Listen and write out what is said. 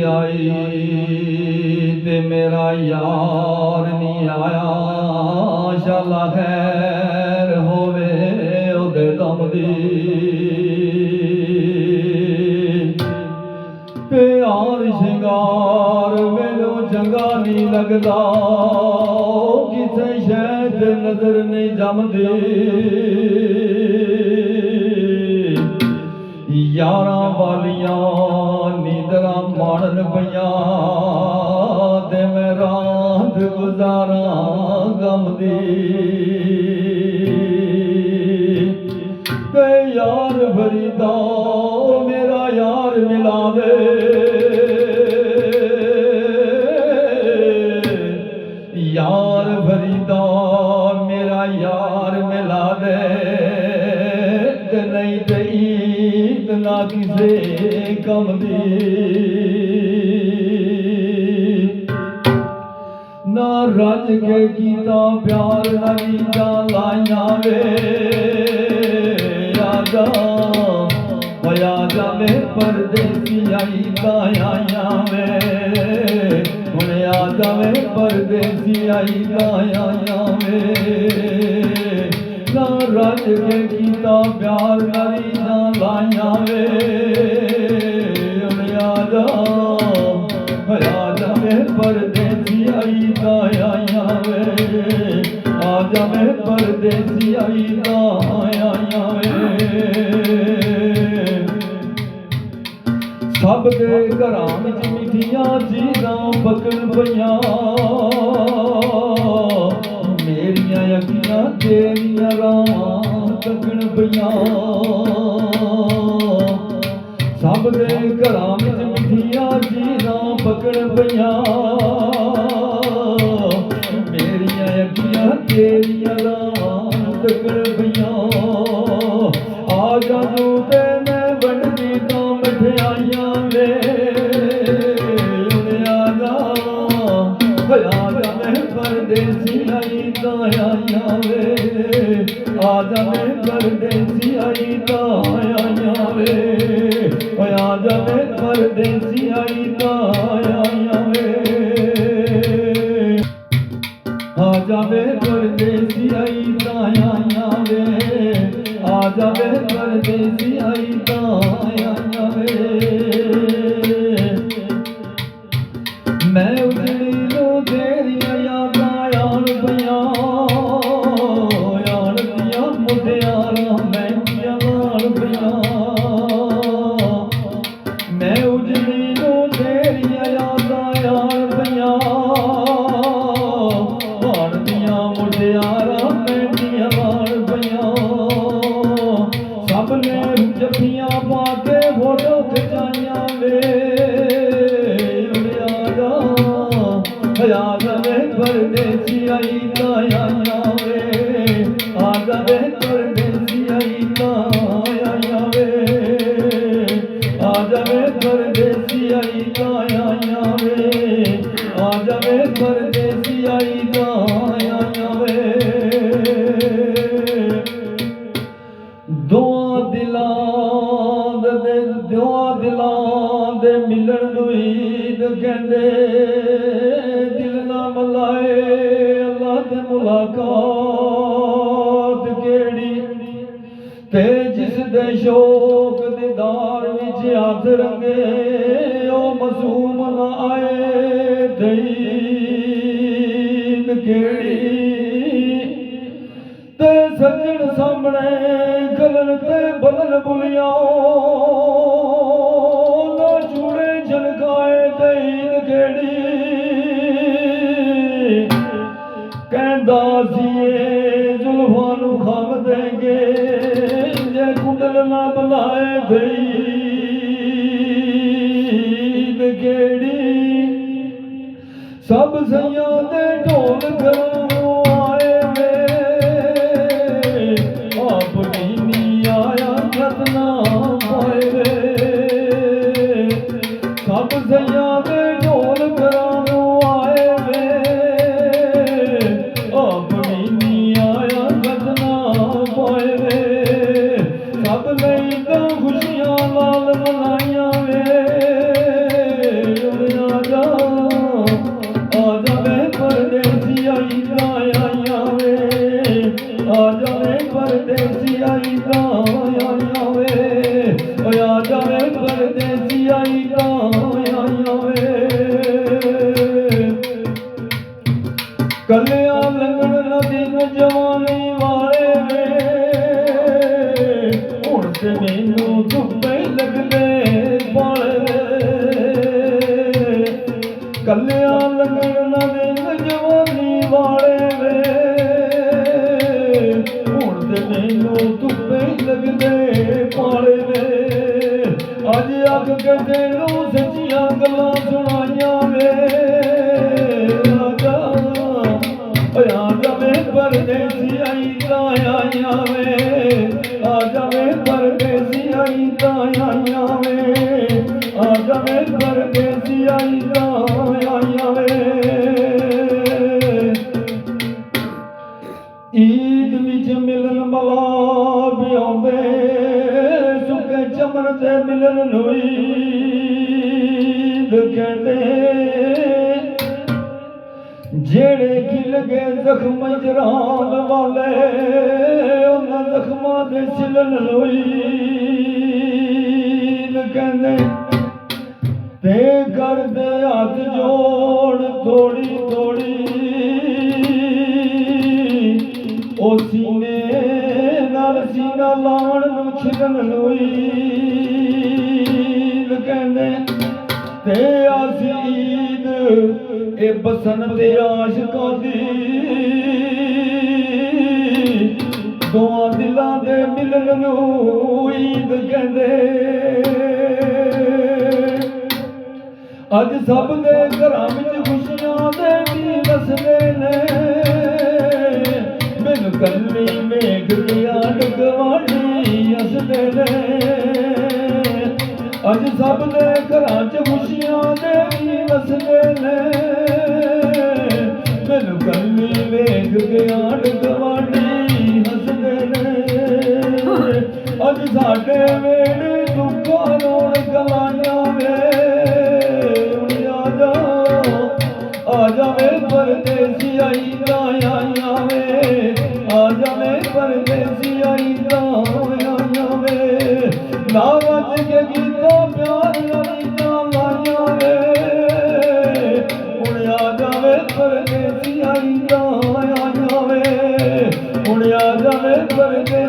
आई ते मेरा यार नहीं आया। शाला खैर होवे ओदे दम दी ते यार शिंगार मैनू चंगा नहीं लगदा किसे शह ते नजर नहीं जमदी। यारां वालियां नींदरां माणन पईयां ते मैं रात गुजारां गम दी ते यार फरीदा मेरा यार मिला दे। यार फरीदा मेरा यार मिला दे ते नहीं ते ईद ना किसे कम दी ना रज के कीता प्यार ना नींदा लाइया वे। आजा आजा वे परदेसी आई आया वे हुण आजा वे परदेसी आई आया वे। ना रज के कीता प्यार ना नींदा लाइया वे हुण आजा आजा वे परदेसी आई आया वे। आजा वे परदेसी आई आया वे। सब दे घरां विच मिठियां चीज़ां पकण पईयां मेरियां अखियां तेरियां राहां तकण पईयां। सब दे घरां विच मिठियां चीज़ां पकण पईयां मेरियां अखियां तेरियां राहां तकण पईयां। आ जा तू ते मैं वंडदी तां मठियाइयां वे हुण आजा मैं परदेसी आई आया वे। आजा मैं परदेसी आई आया वे। आजा मैं परदेसी आई आया वे। आजा वे परदेसी आई आया वे। आजा वे परदेसी आई आया वे। मैं उजड़ी लो तेरियां यादां आण पईयां आण दियां मुटियारां महंगियां लाण पईयां। मैं उजड़ी लो तेरियां यादां आण पईयां आण दियां मुटियारां महंगियां लाण पईयां। सब ने जफ्फियां पा के फोटो खिचाइयां वे आजा वे परदेसी आई आया वे। आजा वे परदेसी आई आया वे। आजा वे परदेसी आई आया वे। आजा वे परदेसी आई आया वे। दुआ दिलां दे मिलन नूं ईद कहंदे दिल ना मलाए अल्लाह ते मुलाकात केड़ी ते जिस दे शौक दीदार विच हथ रंगे ओ मासूम ना आए दईद केड़ी ते सज्जन सामने गलन ते बदल बुलिया ना चूड़े झलकाए दईद केड़ी कहंदा सीए जुल्फां नूं खम देंगे जे कुंडल ना बुलाए दईद केड़ी। सब सैयां दे ढोल घरों आए वे आप नहीं आया खतना पाए वे। सब सैयां दे ढोल घरों आए वे आप नहीं आया खतना पाए वे। सब लई तो खुशियां लाल मनाइयां वे ਕੱਲਿਆਂ ਲੰਘਣ ਨਾ ਦੇ ਜਵਾਨੀ ਵਾਲੇ ਵੇ ਹੁਣ ਤੇ ਮੈਨੂੰ ਧੁੱਪੇ ਲੱਗਦੇ ਪਾਲੇ ਵੇ ਅੱਜ ਅੱਗ ਕੇ ਤੈਨੂੰ ਸੱਚੀਆਂ ਗੱਲਾਂ ਸੁਣਾਈਆਂ ਵੇ ਆ ਜਾਵੇ ਪਰਦੇਸੀ ਆਈ ਤਾਂ ਆਈਆਂ ਵੇ ਆ ਜਾਵੇ ਪਰਦੇਸੀ ਆਈ ਤਾਂ ਆਈਆਂ ਵੇ ਆ ਜਾਵੇ ਪਰਦੇਸੀ ਆਈ ਤਾਂ ਆਈਆਂ ਵੇ ਈਦ ਵਿੱਚ ਮਿਲਣ ਮਲਾਬ ਆਉਂਦੇ ਸੁੱਕੇ ਚਮਨ ਤੇ ਮਿਲਣ ਨੂੰ ਈਦ ਕਹਿੰਦੇ ਜਿਹੜੇ ਖਿਲ ਗਏ ਜ਼ਖਮ ਜਰਾਨ ਵਾਲੇ ਉਹਨਾਂ ਜ਼ਖਮਾਂ ਦੇ ਸਿਲਣ ਨੂੰ ਈਦ ਕਹਿੰਦੇ ਤੇ ਕਰਦੇ ਹੱਥ ਜੋੜ ਥੋੜੀ ਥੋੜੀ ਉਹ ਸੀਨੇ ਨਾਲ ਸੀਨਾ ਲਾਉਣ ਨੂੰ ਛਿੜਨ ਨੂੰ ਈਦ ਕਹਿੰਦੇ ਤੇ ਆਸ ਈਦ ਇਹ ਬਸੰਤ ਤੇ ਆਸ਼ਕਾਂ ਦੀ ਦੋਆਂ ਦਿਲਾਂ ਦੇ ਮਿਲਣ ਨੂੰ ਈਦ ਕਹਿੰਦੇ ਅੱਜ ਸਭ ਦੇ ਘਰਾਂ ਵਿੱਚ ਖੁਸ਼ੀਆਂ ਦੇ ਵੀ ਵਸਦੇ ਨੇ ਮੈਨੂੰ ਕੱਲੀ ਮੇਘ ਗਿਆ ਡਗਵਾਣੀ ਹੱਸਦੇ ਨੇ ਅੱਜ ਸਭ ਦੇ ਘਰਾਂ 'ਚ ਖੁਸ਼ੀਆਂ ਦੇ ਵੀ ਵਸਦੇ ਨੇ ਮੈਨੂੰ ਕੱਲੀ ਵੇਖ ਗਿਆ ਡਗਵਾਣੀ ਹੱਸਦੇ ਨੇ ਅੱਜ ਸਾਡੇ ਵੇੜੇ ਦੁੱਖਾਂ ਰੌਣਕਾਂ ਲਾਈਆਂ ਵੇ ਆ ਜਾਵੇ ਪਰਦੇਸੀ ਆਈ ਤਾਂ ਆਈਆਂ ਵੇ ਆ ਜਾਵੇ ਪਰਦੇਸੀ ਆਈ ਤਾਂ ਆਈਆਂ ਵੇ ਨਾ ਵੱਜ ਕੇ ਗੀਤਾਂ ਪਿਆਰ ਰੀਤਾਂ ਲਾਈਆਂ ਵੇ ਹੁਣ ਆ ਜਾਵੇ ਪਰਦੇਸੀ ਆਈ ਤਾਂ ਆਈਆਂ ਵੇ ਹੁਣ ਆ ਜਾਵੇ ਪਰਦੇਸੀ